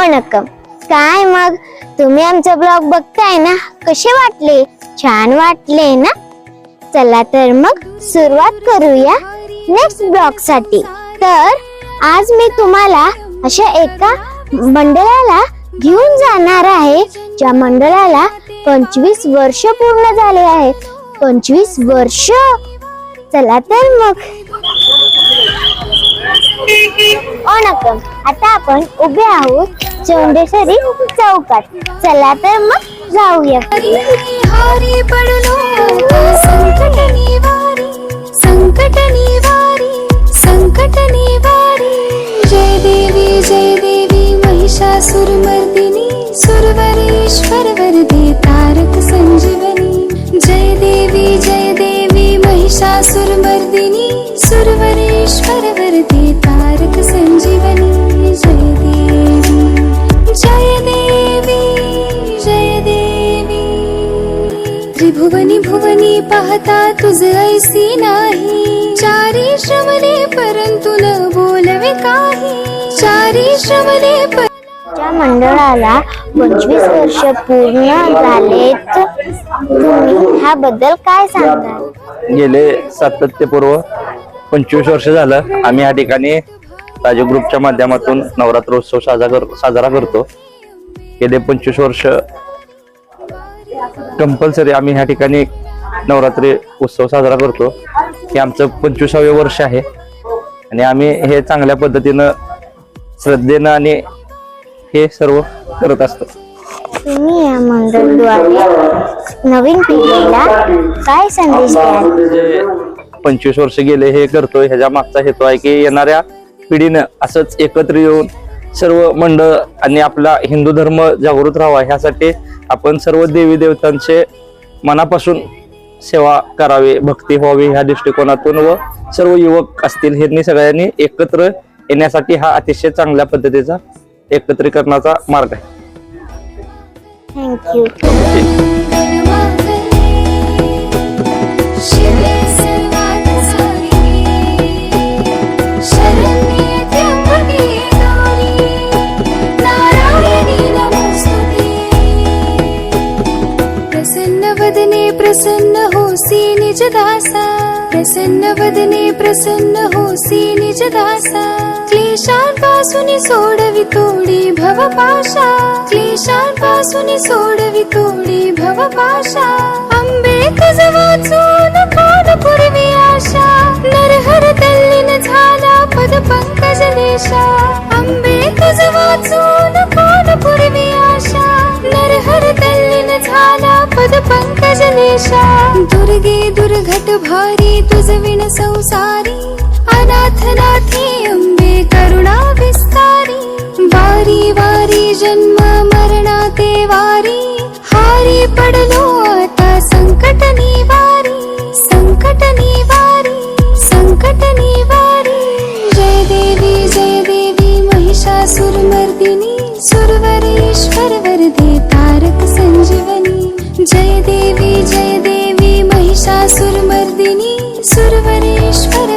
वणकम. काय मग तुम्ही आमचा ब्लॉग बघताय ना, कसे वाटले? छान वाटले ना? चला तर मग सुरुवात करूया नेक्स्ट ब्लॉग साठी. तर आज मी तुम्हाला अशा एका मंडळाला घेऊन जाणार आहे, ज्या मंडळाला 25 वर्ष पूर्ण झाले आहे. 25 वर्ष. चला तर मग. वणकम. आता आपण उभे आहोत चौंडेश्वरी चौकात. चला तर मग जाऊया. हरी पडलो संकट निवारी, संकट निवारी, संकट निवारी. जय देवी महिषासुरमर्दिनी, सुरवरेश्वर वरदे तारक संजीवनी. जय देवी महिषासुरमर्दिनी, सुरवरेश्वर वरदे तारक संजीवनी. जय देवी, जय देवी. त्रिभुवनी भुवनी पाहता तुझ ऐसी नाही, चारी श्रवणे परंतु न बोलवे काही. चारी श्रवणे ज्या मंडळाला 25 वर्ष पूर्ण झालेत, तुम्ही ह्याबद्दल काय सांगताल? गेले सातत्यपूर्व 25 वर्ष झालं आम्ही या ठिकाणी राजू ग्रुपच्या माध्यमातून नवरात्रोत्सव साजरा करतो. गेले 25 वर्ष कंपल्सरी आम्ही ह्या ठिकाणी नवरात्री उत्सव साजरा करतो. हे आमचं 25वे वर्ष आहे आणि आम्ही हे चांगल्या पद्धतीनं श्रद्धेनं आणि हे सर्व करत असतो. तुम्ही या मंडळाद्वारे नवीन पिढीला काय संदेश द्याल? जे 25 वर्ष गेले हे करतोय, ह्याच्या मागचा हेतू आहे की येणाऱ्या पिढीनं असंच एकत्र येऊन सर्व मंडळ आणि आपला हिंदू धर्म जागृत राहावा, ह्यासाठी आपण सर्व देवी देवतांचे मनापासून सेवा करावी, भक्ती व्हावी ह्या दृष्टिकोनातून व सर्व युवक असतील ह्यांनी सगळ्यांनी एकत्र येण्यासाठी हा अतिशय चांगल्या पद्धतीचा एकत्रीकरणाचा मार्ग आहे. थँक्यू. प्रसन्न वदने प्रसन्न होसी निज दासा, प्रसन्न वदने प्रसन्न होसी निज दासा. क्लेशांपासून सोडवी तोडी भवपाशा, क्लेशांपासून सोडवी तोडी भवपाशा. अंबे तुझ वाचून कोण पूर्वी आशा, नरहर तल्लीन झाला पद पंकज देशा. अंबे तुझ वाचून कोण पूर्वी आशा, नरहर तल्लीन झाला पद पंकज देशा. दुर्गे दुर्घट भारी तुझ विण संसारी, अनाथ नाथी अंबे करुणा विस्तारी. वारी वारी जन्म मरणाते वारी, हारी पडलो आता संकट निवारी, संकट निवारी, संकट निवारी. जय देवी महिषासुरमर्दिनी, सुरवरेश्वर वरदे तारक संजीवनी. जय देवी महिषासुरमर्दिनी, सुरवरेश्वर